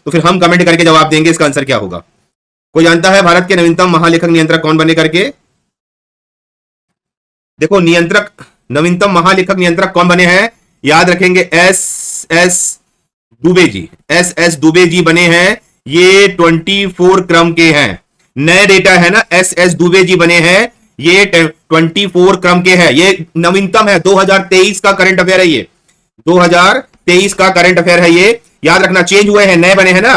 तो फिर हम कमेंट करके जवाब देंगे इसका आंसर क्या होगा। कोई जानता है भारत के नवीनतम महालेखक नियंत्रक कौन बने करके? देखो नवीनतम महालेखक नियंत्रक कौन बने हैं, याद रखेंगे S S Dubey ji. S S Dubey ji बने हैं। ये 24 क्रम के हैं, नए डेटा है ना। एस एस दुबे जी बने हैं, ये 24 क्रम के हैं। ये नवीनतम है, 2023 का करंट अफेयर है। ये 2023 का करंट अफेयर है। ये याद रखना, चेंज हुए हैं, नए बने हैं ना,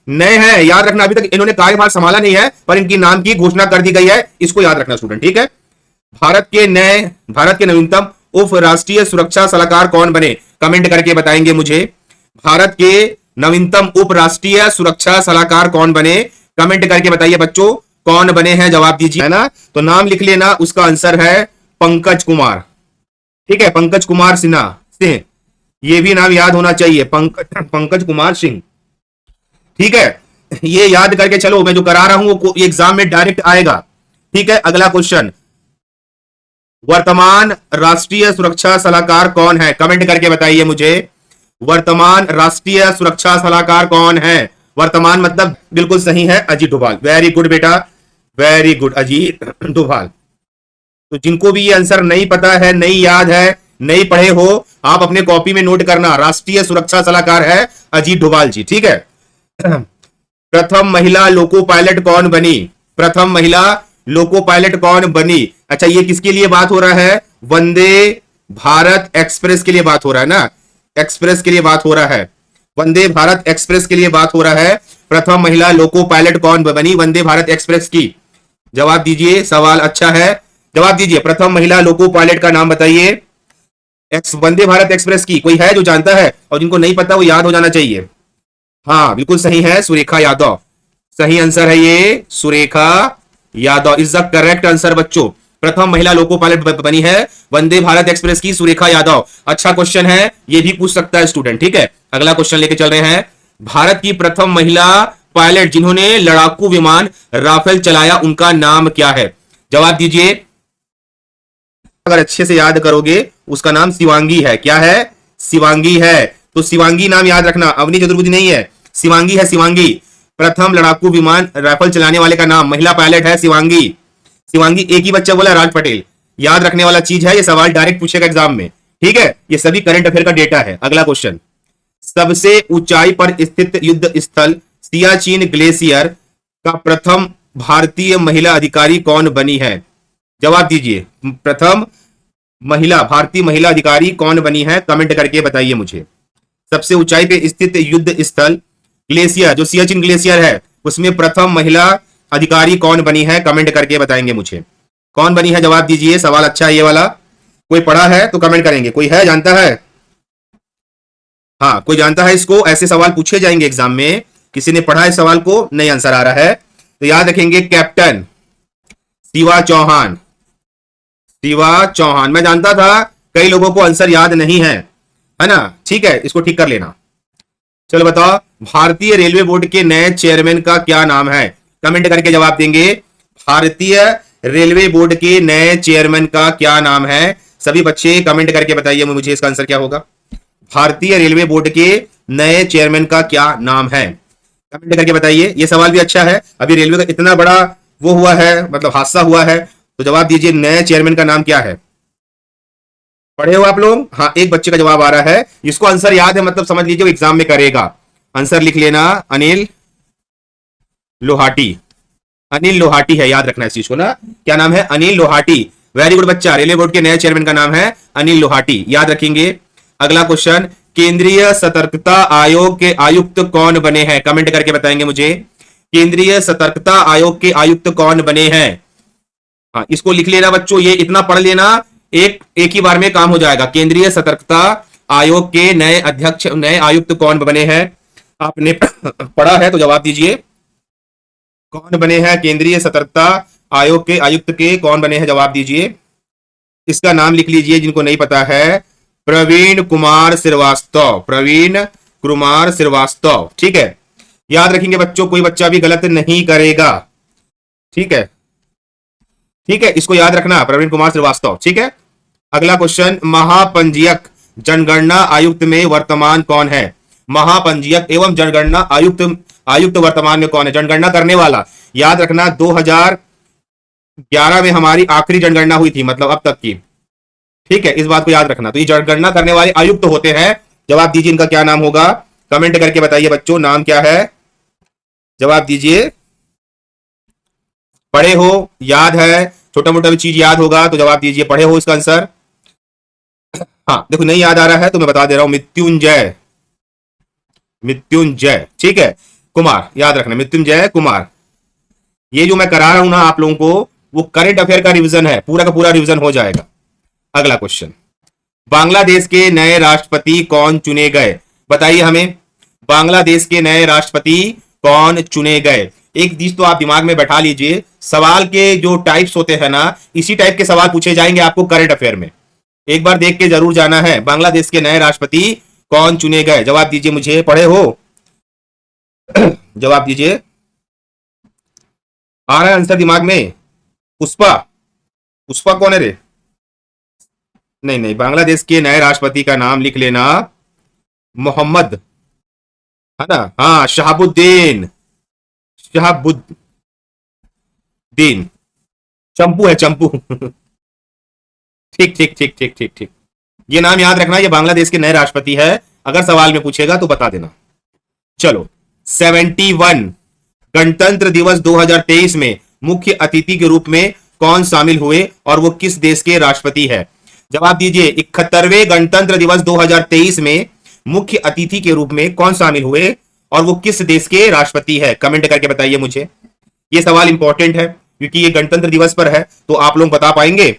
नए हैं, याद रखना। अभी तक इन्होंने कार्यभार संभाला नहीं है, पर इनकी नाम की घोषणा कर दी गई है, इसको याद रखना स्टूडेंट, ठीक है। भारत के नवीनतम उप राष्ट्रीय सुरक्षा सलाहकार कौन बने, कमेंट करके बताएंगे मुझे। भारत के नवीनतम उप राष्ट्रीय सुरक्षा सलाहकार कौन बने, कमेंट करके बताइए बच्चों, कौन बने हैं, जवाब दीजिए, है ना। तो नाम लिख लेना, उसका आंसर है पंकज कुमार, ठीक है, पंकज कुमार सिंह। ये भी नाम याद होना चाहिए, पंकज कुमार सिंह, ठीक है। ये याद करके चलो, मैं जो करा रहा हूं वो एग्जाम में डायरेक्ट आएगा, ठीक है। अगला क्वेश्चन, वर्तमान राष्ट्रीय सुरक्षा सलाहकार कौन है, कमेंट करके बताइए मुझे। वर्तमान राष्ट्रीय सुरक्षा सलाहकार कौन है? वर्तमान मतलब बिल्कुल सही है, अजीत डोभाल। वेरी गुड बेटा, वेरी गुड, अजीत डोभाल। तो जिनको भी ये आंसर नहीं पता है, नहीं याद है, नहीं पढ़े हो, आप अपने कॉपी में नोट करना, राष्ट्रीय सुरक्षा सलाहकार है अजीत डोभाल जी, ठीक है। प्रथम महिला लोको पायलट कौन बनी? प्रथम महिला लोको पायलट कौन बनी? अच्छा, ये किसके लिए बात हो रहा है? वंदे भारत एक्सप्रेस के लिए बात हो रहा है ना, एक्सप्रेस के लिए बात हो रहा है, वंदे भारत एक्सप्रेस के लिए बात हो रहा है। प्रथम महिला लोको पायलट कौन बनी वंदे भारत एक्सप्रेस की? जवाब दीजिए, सवाल अच्छा है, जवाब दीजिए। प्रथम महिला लोको पायलट का नाम बताइए वंदे भारत एक्सप्रेस की। कोई है जो जानता है? और जिनको नहीं पता वो याद हो जाना चाहिए। हाँ बिल्कुल सही है, सुरेखा यादव, सही आंसर है ये, Surekha Yadav is the correct answer बच्चों। प्रथम महिला लोको पायलट बनी है वंदे भारत एक्सप्रेस की सुरेखा यादव। अच्छा क्वेश्चन है, ये भी पूछ सकता है स्टूडेंट, ठीक है। अगला क्वेश्चन लेके चल रहे हैं। भारत की प्रथम महिला पायलट जिन्होंने लड़ाकू विमान राफेल चलाया, उनका नाम क्या है? जवाब दीजिए। अगर अच्छे से याद करोगे, उसका नाम शिवांगी है। क्या है? शिवांगी है। तो शिवांगी नाम याद रखना, अवनी चतुर्वेदी नहीं है, शिवांगी है, शिवांगी। प्रथम लड़ाकू विमान राफेल चलाने वाले का नाम, महिला पायलट है शिवांगी। शिवांगी, एक ही बच्चा बोला, राज पटेल। याद रखने वाला चीज है, ये सवाल डायरेक्ट पूछेगा एग्जाम में, ठीक है। ये सभी करंट अफेयर का डेटा है। अगला क्वेश्चन, सबसे ऊंचाई पर स्थित युद्ध स्थल सियाचिन ग्लेशियर का प्रथम भारतीय महिला अधिकारी कौन बनी है? जवाब दीजिए, प्रथम भारतीय महिला अधिकारी कौन बनी है, कमेंट करके बताइए मुझे। सबसे ऊंचाई पे स्थित युद्ध स्थल ग्लेशियर, जो सियाचिन ग्लेशियर है, उसमें प्रथम महिला अधिकारी कौन बनी है, कमेंट करके बताएंगे मुझे। कौन बनी है, जवाब दीजिए, सवाल अच्छा है ये वाला। कोई पढ़ा है तो कमेंट करेंगे, कोई है जानता है? हाँ कोई जानता है इसको, ऐसे सवाल पूछे जाएंगे एग्जाम में। किसी ने पढ़ा है सवाल को, नहीं आंसर आ रहा है तो याद रखेंगे, कैप्टन शिवा चौहान। शिवा चौहान, मैं जानता था कई लोगों को आंसर याद नहीं है ना, ठीक है, इसको ठीक कर लेना। चलो बताओ, भारतीय रेलवे बोर्ड के नए चेयरमैन का क्या नाम है, कमेंट करके जवाब देंगे। भारतीय रेलवे बोर्ड के नए चेयरमैन का क्या नाम है? सभी बच्चे कमेंट करके बताइए मुझे, इसका आंसर क्या होगा। भारतीय रेलवे बोर्ड के नए चेयरमैन का क्या नाम है, कमेंट करके बताइए। ये सवाल भी अच्छा है, अभी रेलवे का इतना बड़ा वो हुआ है, मतलब हादसा हुआ है, तो जवाब दीजिए, नए चेयरमैन का नाम क्या है? पढ़े हो आप लोग? हाँ, एक बच्चे का जवाब आ रहा है, जिसको आंसर याद है मतलब समझ लीजिए वो एग्जाम में करेगा। आंसर लिख लेना, अनिल लोहाटी। अनिल लोहाटी है, याद रखना इस चीज को ना, क्या नाम है? अनिल लोहाटी। वेरी गुड बच्चा, रेलवे बोर्ड के नए चेयरमैन का नाम है अनिल लोहाटी, याद रखेंगे। अगला क्वेश्चन, केंद्रीय सतर्कता आयोग के आयुक्त कौन बने हैं, कमेंट करके बताएंगे मुझे। केंद्रीय सतर्कता आयोग के आयुक्त कौन बने हैं? हाँ, इसको लिख लेना बच्चों, ये इतना पढ़ लेना, एक ही बार में काम हो जाएगा। केंद्रीय सतर्कता आयोग के नए अध्यक्ष, नए आयुक्त कौन बने हैं? आपने पढ़ा है तो जवाब दीजिए, कौन बने हैं केंद्रीय सतर्कता आयोग के आयुक्त के, कौन बने हैं, जवाब दीजिए। इसका नाम लिख लीजिए जिनको नहीं पता है, प्रवीण कुमार श्रीवास्तव। प्रवीण कुमार श्रीवास्तव, ठीक है, याद रखेंगे बच्चों, कोई बच्चा भी गलत नहीं करेगा, ठीक है, ठीक है, इसको याद रखना, प्रवीण कुमार श्रीवास्तव, ठीक है। अगला क्वेश्चन, महापंजीयक जनगणना आयुक्त में वर्तमान कौन है? महापंजीयक एवं जनगणना आयुक्त आयुक्त वर्तमान में कौन है? जनगणना करने वाला। याद रखना 2011 में हमारी आखिरी जनगणना हुई थी, मतलब अब तक की। ठीक है, इस बात को याद रखना। तो ये जनगणना करने वाले आयुक्त होते हैं। जवाब दीजिए, इनका क्या नाम होगा? कमेंट करके बताइए बच्चों, नाम क्या है? जवाब दीजिए। पढ़े हो, याद है, छोटा मोटा भी चीज याद होगा तो जवाब दीजिए। पढ़े हो इसका आंसर? हाँ देखो, नहीं याद आ रहा है तो मैं बता दे रहा हूं, मृत्युंजय। मृत्युंजय, ठीक है, कुमार, याद रखना, मृत्युंजय कुमार। ये जो मैं करा रहा हूं ना आप लोगों को, वो करंट अफेयर का रिवीजन है, पूरा का पूरा रिवीजन हो जाएगा। अगला क्वेश्चन, बांग्लादेश के नए राष्ट्रपति कौन चुने गए? बताइए हमें, बांग्लादेश के नए राष्ट्रपति कौन चुने गए? एक चीज तो आप दिमाग में बैठा लीजिए, सवाल के जो टाइप्स होते हैं ना, इसी टाइप के सवाल पूछे जाएंगे आपको करंट अफेयर में। एक बार देख के जरूर जाना है। बांग्लादेश के नए राष्ट्रपति कौन चुने गए? जवाब दीजिए मुझे, पढ़े हो? जवाब दीजिए। आ रहा है आंसर दिमाग में? पुष्पा, पुष्पा कौन है रे? नहीं नहीं, बांग्लादेश के नए राष्ट्रपति का नाम लिख लेना, मोहम्मद, है ना? हाँ, शहाबुद्दीन, शहाबुद्दीन, चंपू है, चंपू। ठीक ठीक ठीक ठीक ठीक ठीक, ये नाम याद रखना, ये बांग्लादेश के नए राष्ट्रपति है। अगर सवाल में पूछेगा तो बता देना। चलो, 71 गणतंत्र दिवस 2023 में मुख्य अतिथि के रूप में कौन शामिल हुए और वो किस देश के राष्ट्रपति है? जवाब दीजिए। 71वें गणतंत्र दिवस 2023 में मुख्य अतिथि के रूप में कौन शामिल हुए और वो किस देश के राष्ट्रपति है? कमेंट करके बताइए मुझे। ये सवाल इंपॉर्टेंट है क्योंकि ये गणतंत्र दिवस पर है, तो आप लोग बता पाएंगे?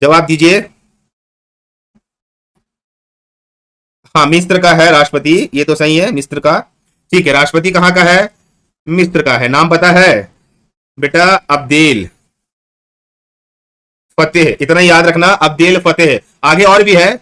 जवाब दीजिए। हाँ, मिस्र का है राष्ट्रपति, ये तो सही है, मिस्र का। ठीक है, राष्ट्रपति कहां का है? मिस्र का है। नाम पता है बेटा? अब्देल फतेह, इतना याद रखना, अब्देल फतेह। आगे और भी है,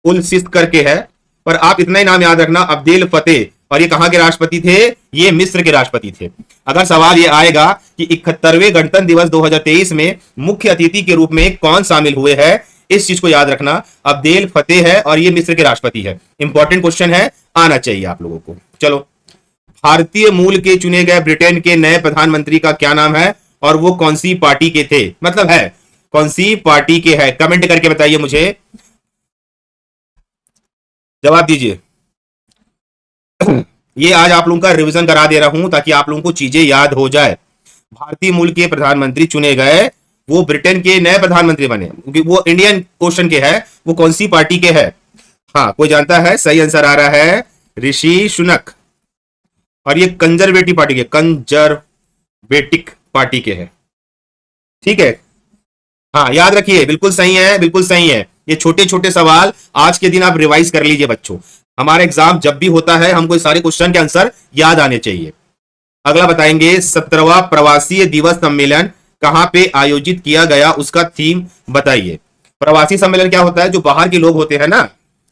उल सिस्त करके है, पर आप इतना ही नाम याद रखना, अब्देल फतेह। और ये कहां के राष्ट्रपति थे? ये मिस्र के राष्ट्रपति थे। अगर सवाल ये आएगा कि 71वें गणतंत्र दिवस 2023 में मुख्य अतिथि के रूप में कौन शामिल हुए हैं, इस चीज को याद रखना, अब्देल फतेह है और ये मिस्र के राष्ट्रपति है। इंपॉर्टेंट क्वेश्चन है, आना चाहिए आप लोगों को। चलो, भारतीय मूल के चुने गए ब्रिटेन के नए प्रधानमंत्री का क्या नाम है और वो कौन सी पार्टी के थे? मतलब है कौन सी पार्टी के है? कमेंट करके बताइए मुझे। जवाब दीजिए। ये आज आप लोगों का रिवीजन करा दे रहा हूं ताकि आप लोगों को चीजें याद हो जाए। भारतीय मूल के प्रधानमंत्री चुने गए, वो ब्रिटेन के नए प्रधानमंत्री बने, क्योंकि वो इंडियन क्वेश्चन के है, वो कौन सी पार्टी के है? हाँ, कोई जानता है? सही आंसर आ रहा है ऋषि सुनक, और ये कंजर्वेटिव पार्टी के, कंजर्वेटिक पार्टी के है। ठीक है, हाँ याद रखिए, बिल्कुल सही है, बिल्कुल सही है। ये छोटे छोटे सवाल आज के दिन आप रिवाइज कर लीजिए बच्चों। हमारा एग्जाम जब भी होता है हमको इस सारे क्वेश्चन के आंसर याद आने चाहिए। अगला बताएंगे, 17वां प्रवासी दिवस सम्मेलन कहां पे आयोजित किया गया, उसका थीम बताइए। प्रवासी सम्मेलन क्या होता है? जो बाहर के लोग होते हैं ना,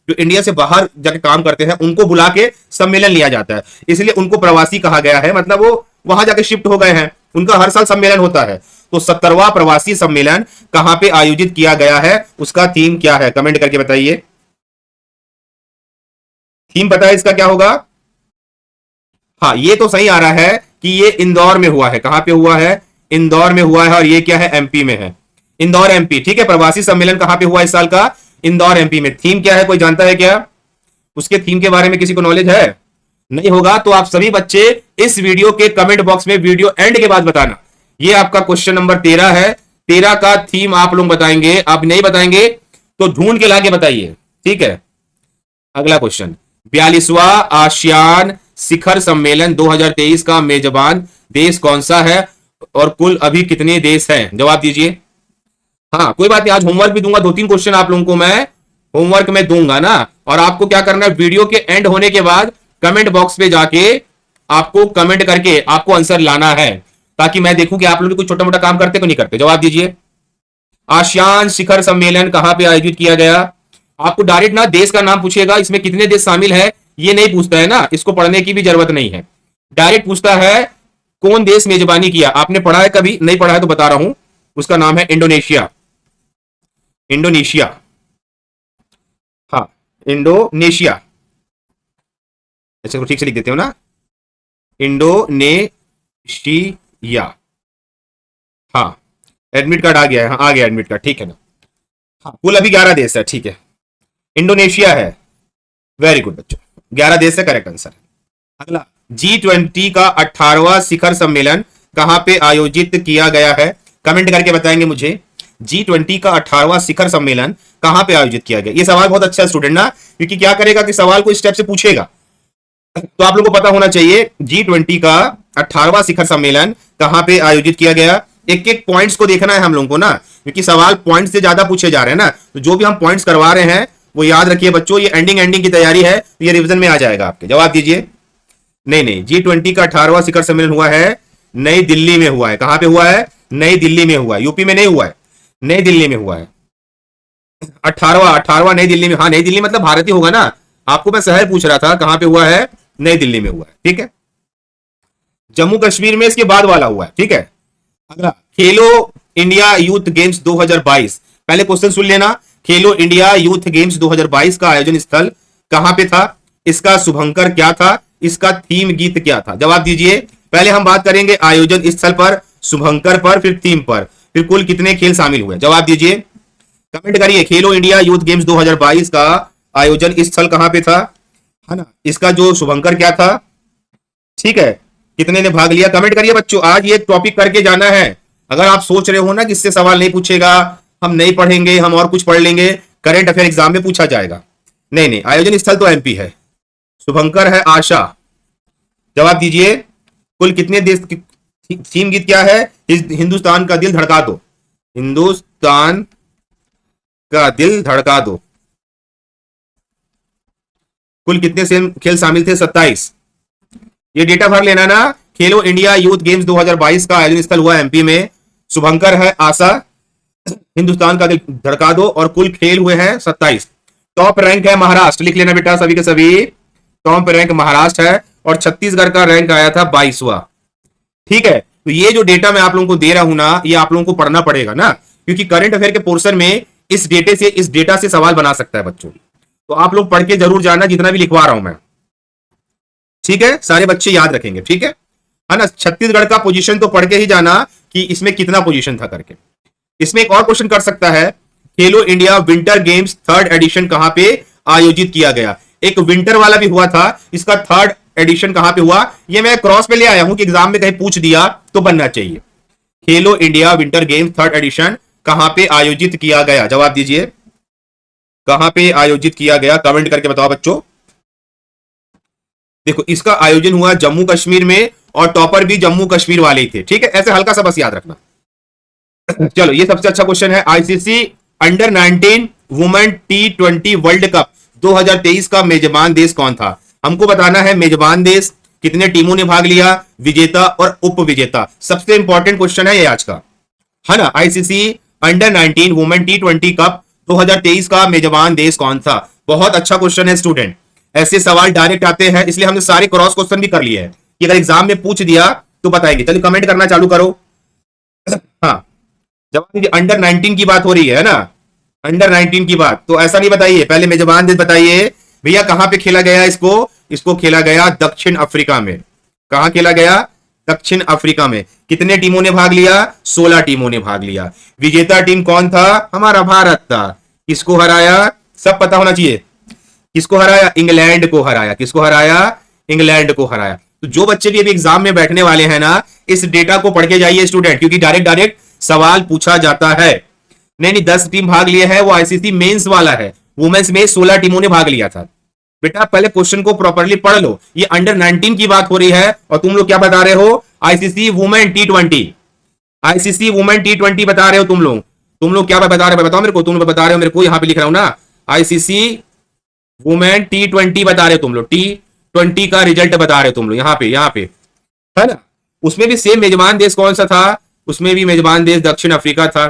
जो इंडिया से बाहर जाके काम करते हैं, उनको बुला के सम्मेलन लिया जाता है, इसलिए उनको प्रवासी कहा गया है। मतलब वो वहां जाके शिफ्ट हो गए हैं, उनका हर साल सम्मेलन होता है। तो 17वां प्रवासी सम्मेलन कहां पे आयोजित किया गया है, उसका थीम क्या है? कमेंट करके बताइए। थीम पता है इसका क्या होगा? हाँ, ये तो सही आ रहा है कि ये इंदौर में हुआ है। कहां पे हुआ है? इंदौर में हुआ है, और ये क्या है? एमपी में है, इंदौर एमपी। ठीक है, प्रवासी सम्मेलन कहां पे हुआ इस साल का? इंदौर एमपी में। थीम क्या है, कोई जानता है क्या? उसके थीम के बारे में किसी को नॉलेज है? नहीं होगा तो आप सभी बच्चे इस वीडियो के कमेंट बॉक्स में वीडियो एंड के बाद बताना। ये आपका क्वेश्चन नंबर 13 है। 13 का थीम आप लोग बताएंगे, आप नहीं बताएंगे तो ढूंढ के लाके बताइए। ठीक है, अगला क्वेश्चन, 42वां आसियान शिखर सम्मेलन 2023 का मेजबान देश कौन सा है और कुल अभी कितने देश हैं? जवाब दीजिए। हाँ, कोई बात नहीं, आज होमवर्क भी दूंगा, 2-3 क्वेश्चन आप लोगों को मैं होमवर्क में दूंगा ना। और आपको क्या करना है, वीडियो के एंड होने के बाद कमेंट बॉक्स पे जाके आपको कमेंट करके आपको आंसर लाना है, ताकि मैं देखूं कि आप लोग कुछ छोटा मोटा काम करते को नहीं करते। जवाब दीजिए। आसियान शिखर सम्मेलन कहां पे आयोजित किया गया? आपको डायरेक्ट ना देश का नाम पूछेगा, इसमें कितने देश शामिल है ये नहीं पूछता है ना, इसको पढ़ने की भी जरूरत नहीं है। डायरेक्ट पूछता है कौन देश मेजबानी किया। आपने पढ़ा है कभी? नहीं पढ़ा है तो बता रहा हूं, उसका नाम है इंडोनेशिया। इंडोनेशिया, हाँ इंडोनेशिया। अच्छा, तो ठीक से लिख देते हो ना, इंडोनेशिया। हाँ, एडमिट कार्ड आ गया है, हाँ आ गया एडमिट कार्ड, ठीक है ना। हाँ, कुल अभी 11 देश है, ठीक है, इंडोनेशिया है। वेरी गुड बच्चों, 11 देश है, करेक्ट आंसर। अगला, G20 का 18वां शिखर सम्मेलन कहां पे आयोजित किया गया है? कमेंट करके बताएंगे मुझे, G20 का 18वां शिखर सम्मेलन कहां पे आयोजित किया गया। ये सवाल बहुत अच्छा है स्टूडेंट ना, क्योंकि क्या करेगा कि सवाल को स्टेप से पूछेगा, तो आप लोगों को पता होना चाहिए G20 का 18वां शिखर सम्मेलन कहां पे आयोजित किया गया। एक एक पॉइंट्स को देखना है हम लोगों को ना, क्योंकि सवाल पॉइंट से ज्यादा पूछे जा रहे हैं ना, तो जो भी हम पॉइंट्स करवा रहे हैं वो याद रखिए बच्चों। ये एंडिंग की तैयारी है, तो ये रिवीजन में आ जाएगा आपके। जवाब दीजिए। नहीं, G20 का 18वां शिखर सम्मेलन हुआ है नई दिल्ली में हुआ है। कहां पे हुआ है? नई दिल्ली में हुआ है, यूपी में नहीं हुआ है, नई दिल्ली में हुआ है। 18वां नई दिल्ली में। हाँ, नई दिल्ली मतलब भारत ही होगा ना, आपको मैं शहर पूछ रहा था, कहां पे हुआ है? नई दिल्ली में हुआ है, ठीक है। जम्मू कश्मीर में इसके बाद वाला हुआ है, ठीक है। अगला, खेलो इंडिया यूथ गेम्स 2022। पहले क्वेश्चन सुन लेना, खेलो इंडिया यूथ गेम्स 2022 का आयोजन स्थल कहां पे था? इसका शुभंकर क्या था? इसका थीम गीत क्या था? जवाब दीजिए। पहले हम बात करेंगे आयोजन स्थल पर, शुभंकर पर, फिर थीम पर, फिर कुल कितने खेल शामिल हुए। जवाब दीजिए, कमेंट करिए। खेलो इंडिया यूथ गेम्स 2022 का आयोजन स्थल कहां पे था, है ना। इसका जो शुभंकर क्या था, ठीक है, कितने ने भाग लिया, कमेंट करिए बच्चों। आज ये टॉपिक करके जाना है। अगर आप सोच रहे हो ना कि इससे सवाल नहीं पूछेगा, हम नहीं पढ़ेंगे, हम और कुछ पढ़ लेंगे, करंट अफेयर एग्जाम में पूछा जाएगा। नहीं, आयोजन स्थल तो एमपी है, शुभंकर है आशा। जवाब दीजिए, कुल कितने देश की थीम गीत क्या है? हिंदुस्तान का दिल धड़का दो, हिंदुस्तान का दिल धड़का दो। कुल कितने खेल शामिल थे? 27। ये डेटा भर लेना ना। खेलो इंडिया यूथ गेम्स 2022 का आयोजन स्थल हुआ एमपी में, शुभंकर है आशा, हिंदुस्तान का दिल धड़का दो, और कुल खेल हुए हैं 27। टॉप रैंक है महाराष्ट्र, लिख लेना बेटा सभी के सभी, टॉप रैंक महाराष्ट्र है, और छत्तीसगढ़ का रैंक आया था 22वां, ठीक है। तो ये जो डेटा मैं आप लोगों को दे रहा हूं ना, ये आप लोगों को पढ़ना पड़ेगा ना, क्योंकि करंट अफेयर के पोर्शन में इस डेटा से सवाल बना सकता है बच्चों। तो आप लोग पढ़ के जरूर जाना, जितना भी लिखवा रहा हूं मैं, ठीक है। सारे बच्चे याद रखेंगे, ठीक है ना। छत्तीसगढ़ का पोजीशन तो पढ़ के ही जाना कि इसमें कितना पोजीशन था करके। इसमें एक और क्वेश्चन कर सकता है, खेलो India winter games 3rd addition कहां पे आयोजित किया गया। एक विंटर वाला भी हुआ था, इसका 3rd एडिशन कहां पे हुआ। ये मैं क्रॉस पे ले आया हूं कि एग्जाम में कहीं पूछ दिया तो बनना चाहिए। खेलो India winter games 3rd addition कहां पे आयोजित किया गया। जवाब दीजिए, कहां पे आयोजित किया गया, कमेंट करके बताओ बच्चों। देखो, इसका आयोजन हुआ जम्मू कश्मीर में, और टॉपर भी जम्मू कश्मीर वाले ही थे, ठीक है। ऐसे हल्का सा बस याद रखना। चलो, ये सबसे अच्छा क्वेश्चन है। ICC under 19 women T20 world cup 2023 का मेजबान देश कौन था? हमको बताना है मेजबान देश, कितने टीमों ने भाग लिया, विजेता और उप विजेता। सबसे इंपॉर्टेंट क्वेश्चन है ये आज का, है ना। ICC under 19 women T20 cup 2023 का मेजबान देश कौन था? बहुत अच्छा क्वेश्चन है स्टूडेंट। ऐसे सवाल डायरेक्ट आते हैं, इसलिए हमने सारे क्रॉस क्वेश्चन भी कर लिए हैं कि अगर एग्जाम में पूछ दिया तो बताएंगे। चलिए कमेंट करना चालू करो। हाँ, जवाब दीजिए। अंडर 19 की बात हो रही है ना, अंडर 19 की बात, तो ऐसा नहीं बताइए, पहले मेजबान देश बताइए भैया। कहां पे खेला गया इसको खेला गया दक्षिण अफ्रीका में। कहां खेला गया? दक्षिण अफ्रीका में। कितने टीमों ने भाग लिया? 16 टीमों ने भाग लिया। विजेता टीम कौन था? हमारा भारत था। किसको हराया? सब पता होना चाहिए। किसको हराया? इंग्लैंड को हराया। किसको हराया? इंग्लैंड को हराया। तो जो बच्चे भी अभी एग्जाम में बैठने वाले हैं ना, इस डेटा को पढ़ के जाइए स्टूडेंट, क्योंकि डायरेक्ट सवाल पूछा जाता है। नहीं, 10 टीम भाग लिए है, वो आईसीसी मेंस वाला है। वुमेन्स में 16 टीमों ने भाग लिया था। बेटा पहले क्वेश्चन को प्रॉपर्ली पढ़ लो। ये अंडर 19 की बात हो रही है, और तुम लोग क्या बता रहे हो? ICC women T20, ICC women T20 बता रहे हो तुम लोग क्या बता रहे हो? बताओ मेरे को, तुम बता रहे हो मेरे को, यहां पे लिख रहा हूं ना, आईसीसी वुमेन T20 बता रहे हो तुम लोग। T20 का रिजल्ट बता रहे हो तुम लोग, यहाँ पे है ना। उसमें भी सेम मेजबान देश कौन सा था? उसमें भी मेजबान देश दक्षिण अफ्रीका था।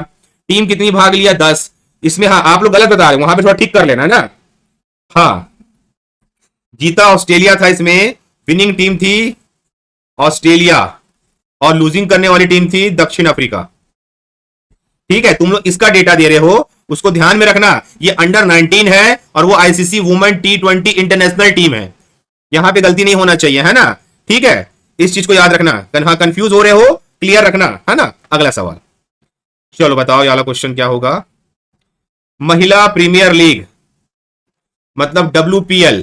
टीम कितनी भाग लिया? 10। इसमें हाँ, आप लोग गलत बता रहे हो, वहां पे थोड़ा ठीक कर लेना ना। हाँ, जीता ऑस्ट्रेलिया था, इसमें विनिंग टीम थी ऑस्ट्रेलिया, और लूजिंग करने वाली टीम थी दक्षिण अफ्रीका। ठीक है, तुम लोग इसका डेटा दे रहे हो, उसको ध्यान में रखना। ये अंडर 19 है, और वो ICC women T20 international team है। यहां पे गलती नहीं होना चाहिए, है ना? ठीक है, इस चीज को याद रखना। हाँ, कंफ्यूज हो रहे हो, क्लियर रखना, है ना? अगला सवाल, चलो बताओ ये वाला क्वेश्चन क्या होगा। महिला प्रीमियर लीग मतलब WPL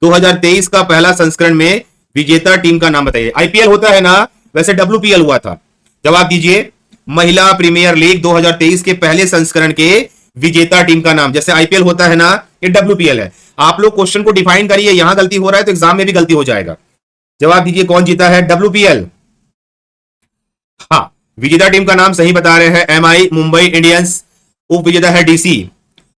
2023 का पहला संस्करण में विजेता टीम का नाम बताइए। IPL होता है ना, वैसे WPL हुआ था। जवाब दीजिए, महिला प्रीमियर लीग 2023 के पहले संस्करण के विजेता टीम का नाम। जैसे IPL होता है ना, ये WPL है। आप लोग क्वेश्चन को डिफाइन करिए, यहां गलती हो रहा है तो एग्जाम में भी गलती हो जाएगा। जवाब दीजिए, कौन जीता है? WPL। हाँ, विजेता टीम का नाम सही बता रहे हैं, MI मुंबई इंडियंस। उप विजेता है DC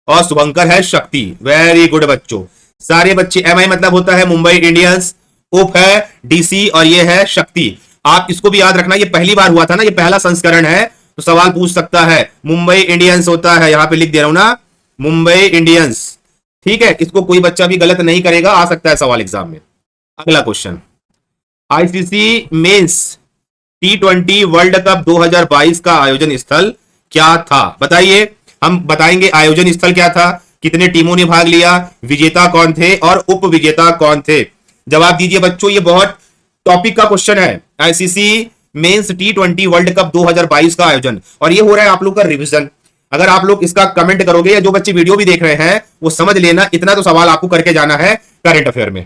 और शुभंकर है शक्ति। वेरी गुड बच्चों, सारे बच्चे। MI मतलब होता है मुंबई इंडियंस, उप है DC और ये है शक्ति। आप इसको भी याद रखना, ये पहली बार हुआ था ना, ये पहला संस्करण है, तो सवाल पूछ सकता है। मुंबई इंडियंस होता है, यहां पे लिख दे रहा हूं ना, मुंबई इंडियंस। ठीक है, इसको कोई बच्चा भी गलत नहीं करेगा, आ सकता है सवाल एग्जाम में। अगला question, ICC men's T20 world cup 2022 का आयोजन स्थल क्या था? बताइए। हम बताएंगे आयोजन स्थल क्या था, कितने टीमों ने भाग लिया, विजेता कौन थे और उप विजेता कौन थे। जवाब दीजिए बच्चों, ये बहुत टॉपिक का क्वेश्चन है। ICC men's T20 world cup 2022 का आयोजन, और ये हो रहा है आप लोग का रिवीजन। अगर आप लोग इसका कमेंट करोगे, या जो बच्चे वीडियो भी देख रहे हैं वो समझ लेना, इतना तो सवाल आपको करके जाना है करंट अफेयर में।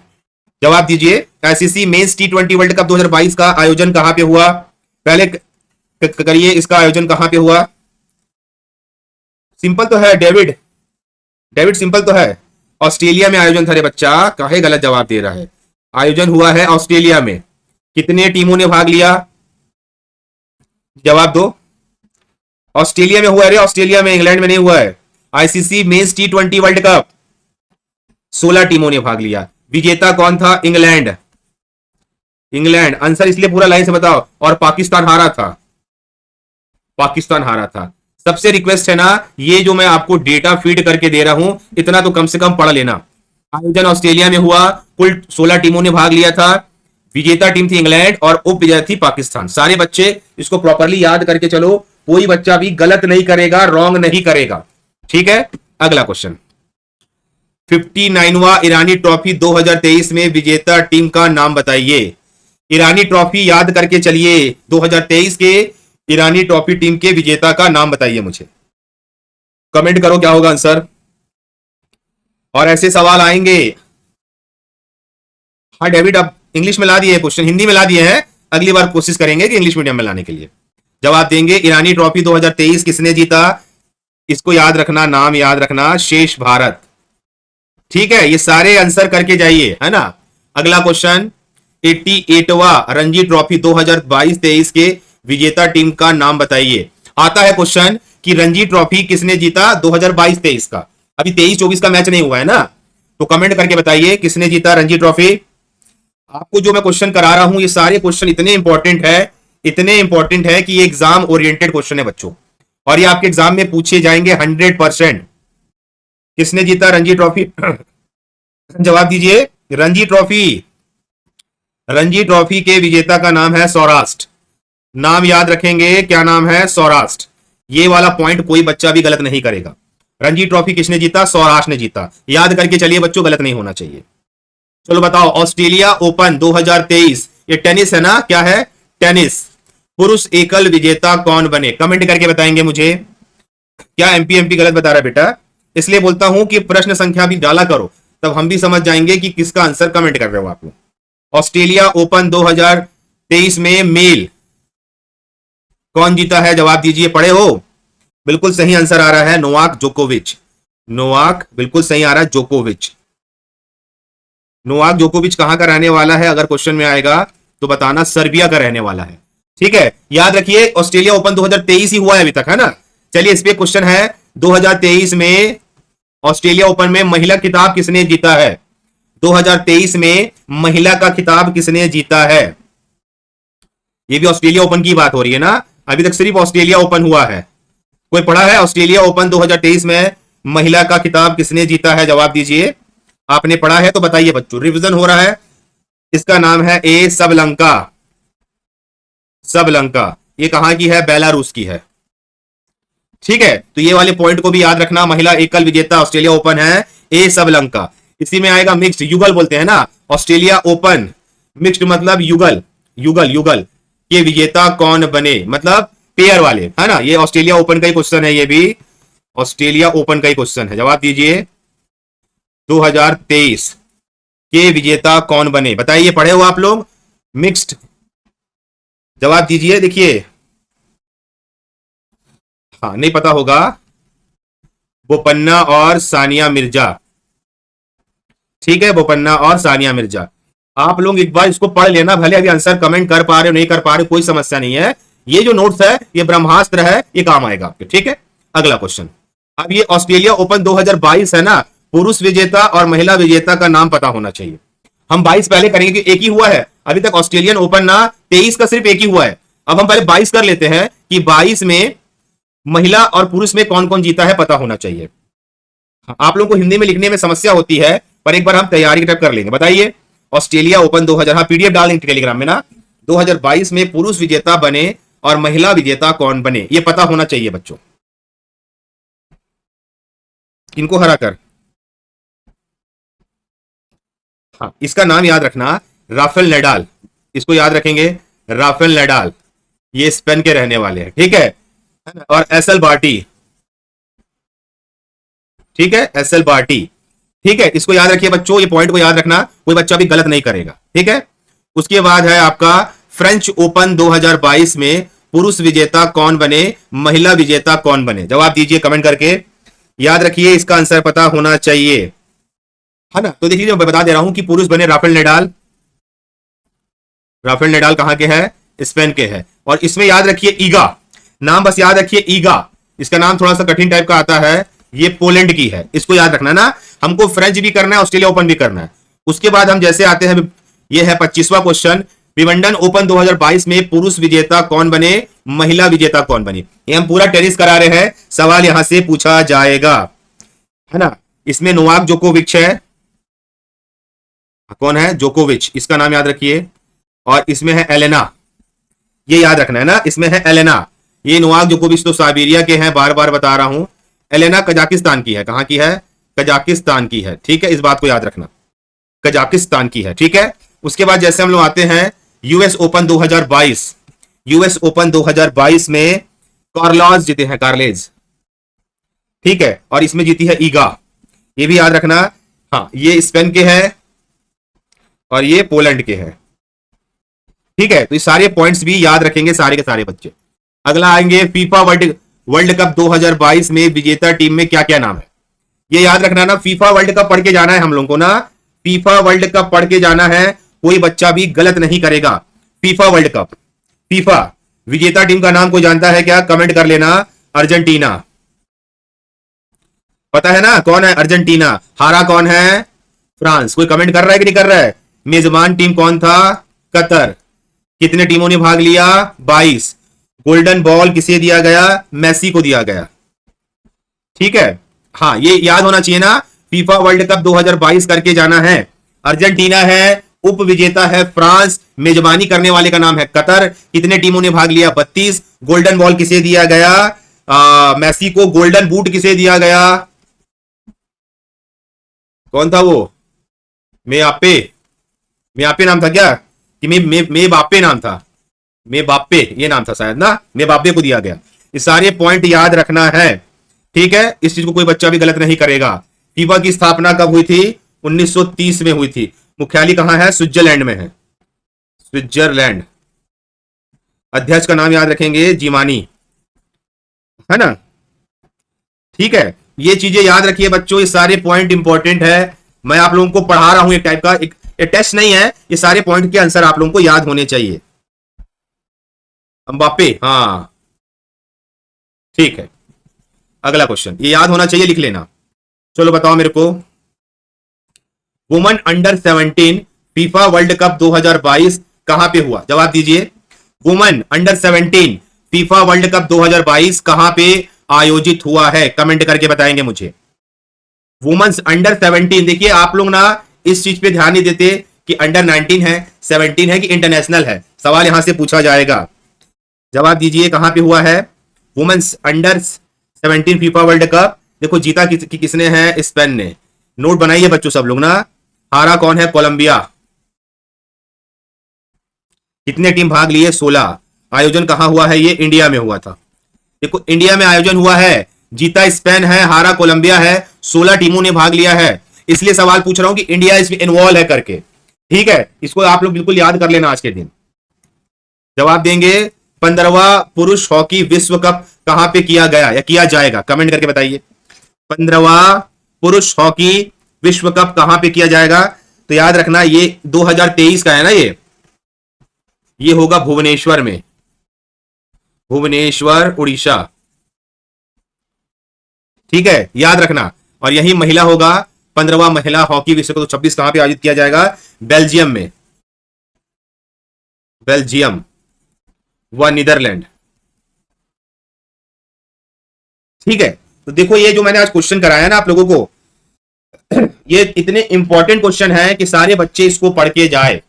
जवाब दीजिए, ICC men's T20 world cup 2022 का आयोजन कहां पे हुआ? पहले करिए, इसका आयोजन कहां पे हुआ? सिंपल तो है, डेविड सिंपल तो है। ऑस्ट्रेलिया में आयोजन था रे बच्चा, काहे गलत जवाब दे रहा है? आयोजन हुआ है ऑस्ट्रेलिया में। कितने टीमों ने भाग लिया? जवाब दो। ऑस्ट्रेलिया में हुआ है रे, ऑस्ट्रेलिया में, इंग्लैंड में नहीं हुआ है। ICC men's T20 world cup 16 टीमों ने भाग लिया। विजेता कौन था? इंग्लैंड। इंग्लैंड आंसर, इसलिए पूरा लाइन से बताओ। और पाकिस्तान हारा था, पाकिस्तान हारा था। सबसे रिक्वेस्ट है ना, ये जो मैं आपको डेटा फीड करके दे रहा हूं, इतना तो कम से कम पढ़ लेना। आयोजन ऑस्ट्रेलिया में हुआ, कुल 16 टीमों ने भाग लिया था। विजेता टीम थी इंग्लैंड और उप विजेता थी पाकिस्तान। सारे बच्चे इसको प्रॉपरली याद करके चलो, कोई बच्चा भी गलत नहीं करेगा, रॉन्ग नहीं करेगा। ठीक है, अगला क्वेश्चन, 59वां ईरानी ट्रॉफी 2023 में विजेता टीम का नाम बताइए। ईरानी ट्रॉफी याद करके चलिए, 2023 के ईरानी ट्रॉफी टीम के विजेता का नाम बताइए मुझे। कमेंट करो क्या होगा आंसर, और ऐसे सवाल आएंगे। हाँ डेविड, अब इंग्लिश में ला दिए क्वेश्चन, हिंदी में ला दिए हैं, अगली बार कोशिश करेंगे कि इंग्लिश मीडियम में लाने के लिए। जवाब देंगे, ईरानी ट्रॉफी 2023 किसने जीता? इसको याद रखना, नाम याद रखना, शेष भारत। ठीक है, ये सारे आंसर करके जाइए, है ना। अगला क्वेश्चन, 88वां रणजी ट्रॉफी 2022-23 के विजेता टीम का नाम बताइए। आता है क्वेश्चन कि रणजी ट्रॉफी किसने जीता 2022-23 का। अभी 23-24 का मैच नहीं हुआ है ना, तो कमेंट करके बताइए किसने जीता रणजी ट्रॉफी। आपको जो मैं क्वेश्चन करा रहा हूं, ये सारे क्वेश्चन इतने इंपॉर्टेंट है, इतने इंपॉर्टेंट है कि ये एग्जाम ओरिएंटेड क्वेश्चन है बच्चों, और ये आपके एग्जाम में पूछे जाएंगे 100%। किसने जीता रणजी ट्रॉफी? जवाब दीजिए, रणजी ट्रॉफी। रणजी ट्रॉफी के विजेता का नाम है सौराष्ट्र। नाम याद रखेंगे, क्या नाम है? सौराष्ट्र। ये वाला पॉइंट कोई बच्चा भी गलत नहीं करेगा। रणजी ट्रॉफी किसने जीता? सौराष्ट्र ने जीता। याद करके चलिए बच्चों, गलत नहीं होना चाहिए। चलो बताओ, ऑस्ट्रेलिया ओपन 2023, ये टेनिस है ना, क्या है? टेनिस। पुरुष एकल विजेता कौन बने? कमेंट करके बताएंगे मुझे। क्या एमपी गलत बता रहा है बेटा? इसलिए बोलता हूं कि प्रश्न संख्या भी डाला करो, तब हम भी समझ जाएंगे कि किसका आंसर कमेंट कर रहे हो आप लोग। ऑस्ट्रेलिया ओपन 2023 में मेल कौन जीता है? जवाब दीजिए, पढ़े हो? बिल्कुल सही आंसर आ रहा है, नोवाक जोकोविच। नोवाक बिल्कुल सही आ रहा है, जोकोविच। नोवाक जोकोविच कहां का रहने वाला है? अगर क्वेश्चन में आएगा तो बताना, सर्बिया का रहने वाला है। ठीक है, याद रखिए, ऑस्ट्रेलिया ओपन 2023 ही हुआ है अभी तक, है ना। चलिए, इस पे क्वेश्चन है, 2023 में ऑस्ट्रेलिया ओपन में महिला खिताब किसने जीता है? 2023 में महिला का खिताब किसने जीता है? ये भी ऑस्ट्रेलिया ओपन की बात हो रही है ना, अभी तक सिर्फ ऑस्ट्रेलिया ओपन हुआ है। कोई पढ़ा है ऑस्ट्रेलिया ओपन 2023 में महिला का खिताब किसने जीता है? जवाब दीजिए, आपने पढ़ा है तो बताइए बच्चों, रिवीजन हो रहा है। इसका नाम है ए सबलंका। सबलंका, ये कहां की है? बेलारूस की है। ठीक है, तो ये वाले पॉइंट को भी याद रखना। महिला एकल विजेता ऑस्ट्रेलिया ओपन है ए सबलंका। इसी में आएगा मिक्स्ड, युगल बोलते हैं ना, ऑस्ट्रेलिया ओपन मिक्स्ड मतलब युगल, युगल युगल के विजेता कौन बने, मतलब पेयर वाले, है ना। ये ऑस्ट्रेलिया ओपन का ही क्वेश्चन है, ये भी ऑस्ट्रेलिया ओपन का ही क्वेश्चन है। जवाब दीजिए 2023 के विजेता कौन बने, बताइए, पढ़े हो आप लोग मिक्स्ड, जवाब दीजिए। देखिए हाँ नहीं पता होगा, बोपन्ना और सानिया मिर्जा, ठीक है, बोपन्ना और सानिया मिर्जा। आप लोग एक बार इसको पढ़ लेना, भले अभी आंसर कमेंट कर पा रहे हो नहीं कर पा रहे हो, कोई समस्या नहीं है, ये जो नोट्स है ये ब्रह्मास्त्र है, ये काम आएगा आपके, ठीक है। अगला क्वेश्चन, अब ये ऑस्ट्रेलिया ओपन 2022 है ना, पुरुष विजेता और महिला विजेता का नाम पता होना चाहिए। हम 22 पहले करेंगे कि एक ही हुआ है अभी तक ऑस्ट्रेलियन ओपन ना, 23 का सिर्फ एक ही हुआ है। अब हम पहले 22 कर लेते हैं कि 22 में महिला और पुरुष में कौन कौन जीता है पता होना चाहिए। आप लोगों को हिंदी में लिखने में समस्या होती है, पर एक बार हम तैयारी कर लेंगे। बताइए ऑस्ट्रेलिया ओपन 2000, हाँ पीडीएफ डाल देंगे टेलीग्राम में ना, 2022 में पुरुष विजेता बने और महिला विजेता कौन बने, ये पता होना चाहिए बच्चों। इनको हरा कर, हाँ इसका नाम याद रखना, राफेल नडाल, इसको याद रखेंगे, राफेल नडाल, ये स्पेन के रहने वाले हैं, ठीक है ना? और एसएल बार्टी, ठीक है, एसएल बार्टी, ठीक है, इसको याद रखिए बच्चों, ये पॉइंट को याद रखना, कोई बच्चा भी गलत नहीं करेगा, ठीक है। उसके बाद है आपका फ्रेंच ओपन 2022 में पुरुष विजेता कौन बने, महिला विजेता कौन बने, जवाब दीजिए कमेंट करके, याद रखिए इसका आंसर पता होना चाहिए, है ना। तो देखिए मैं बता दे रहा हूं कि पुरुष बने राफेल नडाल, राफेल नडाल कहां के हैं, स्पेन के हैं। और इसमें याद रखिए ईगा, नाम बस याद रखिए ईगा, इसका नाम थोड़ा सा कठिन टाइप का आता है, ये पोलैंड की है, इसको याद रखना ना। हमको फ्रेंच भी करना है, ऑस्ट्रेलिया ओपन भी करना है। उसके बाद हम जैसे आते हैं, ये है 25वां क्वेश्चन, विंबलडन ओपन 2022 में पुरुष विजेता कौन बने, महिला विजेता कौन बनी। ये हम पूरा टेनिस करा रहे हैं, सवाल यहां से पूछा जाएगा, है ना। इसमें नोवाक जोकोविच है, कौन है, जोकोविच, इसका नाम याद रखिए। और इसमें है एलेना, ये याद रखना है ना, इसमें है एलेना। ये नोवाक जोकोविच तो साइबेरिया के हैं, बार बार बता रहा हूं। एलेना कजाकिस्तान की है, कहां की है, कजाकिस्तान की है, ठीक है, इस बात को याद रखना, कजाकिस्तान की है, ठीक है। उसके बाद जैसे हम लोग आते हैं यूएस ओपन 2022, यूएस ओपन 2022 में कार्लोस जीते हैं, कार्लेज, ठीक है, और इसमें जीती है ईगा, ये भी याद रखना। हाँ ये स्पेन के हैं और ये पोलैंड के हैं, ठीक है। तो ये सारे पॉइंट्स भी याद रखेंगे सारे के सारे बच्चे। अगला आएंगे फीफा वर्ल्ड कप 2022 में विजेता टीम में क्या क्या नाम है, ये याद रखना ना। फीफा वर्ल्ड कप पढ़ के जाना है हम लोगों को ना, फीफा वर्ल्ड कप पढ़ के जाना है, कोई बच्चा भी गलत नहीं करेगा। फीफा वर्ल्ड कप, फीफा विजेता टीम का नाम कोई जानता है क्या, कमेंट कर लेना। अर्जेंटीना, पता है ना कौन है, अर्जेंटीना। हारा कौन है, फ्रांस। कोई कमेंट कर रहा है कि नहीं कर रहा है। मेजबान टीम कौन था, कतर। कितने टीमों ने भाग लिया, 22। गोल्डन बॉल किसे दिया गया, मेसी को दिया गया, ठीक है। हाँ ये याद होना चाहिए ना, फीफा वर्ल्ड कप 2022 करके जाना है। अर्जेंटीना है, उप विजेता है फ्रांस, मेजबानी करने वाले का नाम है कतर। कितने टीमों ने भाग लिया, 32। गोल्डन बॉल किसे दिया गया, मेसी को। गोल्डन बूट किसे दिया गया, कौन था वो, मेयापे, मेयापे नाम था क्या, कि मे बापे नाम था, मे बापे ये नाम था शायद ना, मे बापे को दिया गया। ये सारे पॉइंट याद रखना है, ठीक है। इस चीज को कोई बच्चा भी गलत नहीं करेगा। फीफा की स्थापना कब हुई थी, 1930 में हुई थी। मुख्यालय कहां है, स्विट्जरलैंड में है, स्विट्जरलैंड। अध्यक्ष का नाम याद रखेंगे, जीमानी, है ना, ठीक है। ये चीजें याद रखिए बच्चों, ये सारे पॉइंट इंपॉर्टेंट है। मैं आप लोगों को पढ़ा रहा हूं एक टाइप का, एक टेस्ट नहीं है, ये सारे पॉइंट के आंसर आप लोगों को याद होने चाहिए। अम्बापे, हाँ ठीक है। अगला क्वेश्चन, ये याद होना चाहिए, लिख लेना। चलो बताओ मेरे को, women under 17 FIFA world cup 2022 कहां पे हुआ, जवाब दीजिए। Women under 17 FIFA world cup 2022 कहां पे आयोजित हुआ है, कमेंट करके बताएंगे मुझे। वुमेन्स अंडर 17, देखिए आप लोग ना इस चीज पे ध्यान नहीं देते कि अंडर 19 है, 17 है कि इंटरनेशनल है, सवाल यहां से पूछा जाएगा। जवाब दीजिए कहां पे हुआ है, women's under 17 FIFA world cup. देखो जीता किसने है, स्पेन ने। नोट बनाइए बच्चों सब लोग ना। हारा कौन है? कोलंबिया। कितने टीम भाग लिए? 16। आयोजन कहां हुआ है? ये इंडिया में हुआ था। देखो इंडिया में आयोजन हुआ है, जीता स्पेन है, हारा कोलंबिया है, 16 टीमों ने भाग लिया है। इसलिए सवाल पूछ रहा हूं कि इंडिया इसमें इन्वॉल्व है करके। ठीक है, इसको आप लोग बिल्कुल याद कर लेना आज के दिन। जवाब देंगे 15वां पुरुष हॉकी विश्व कप कहां पे किया गया या किया जाएगा? कमेंट करके बताइए। 15वां पुरुष हॉकी विश्व कप कहां पे किया जाएगा? तो याद रखना ये 2023 का है ना, ये होगा भुवनेश्वर में, भुवनेश्वर उड़ीसा। ठीक है, याद रखना। और यही महिला होगा 15वां महिला हॉकी विश्व कप 26 कहां पे आयोजित किया जाएगा? बेल्जियम में, बेल्जियम व नीदरलैंड। ठीक है, तो देखो ये जो मैंने आज क्वेश्चन कराया ना आप लोगों को, ये इतने इंपॉर्टेंट क्वेश्चन है कि सारे बच्चे इसको पढ़ के जाए।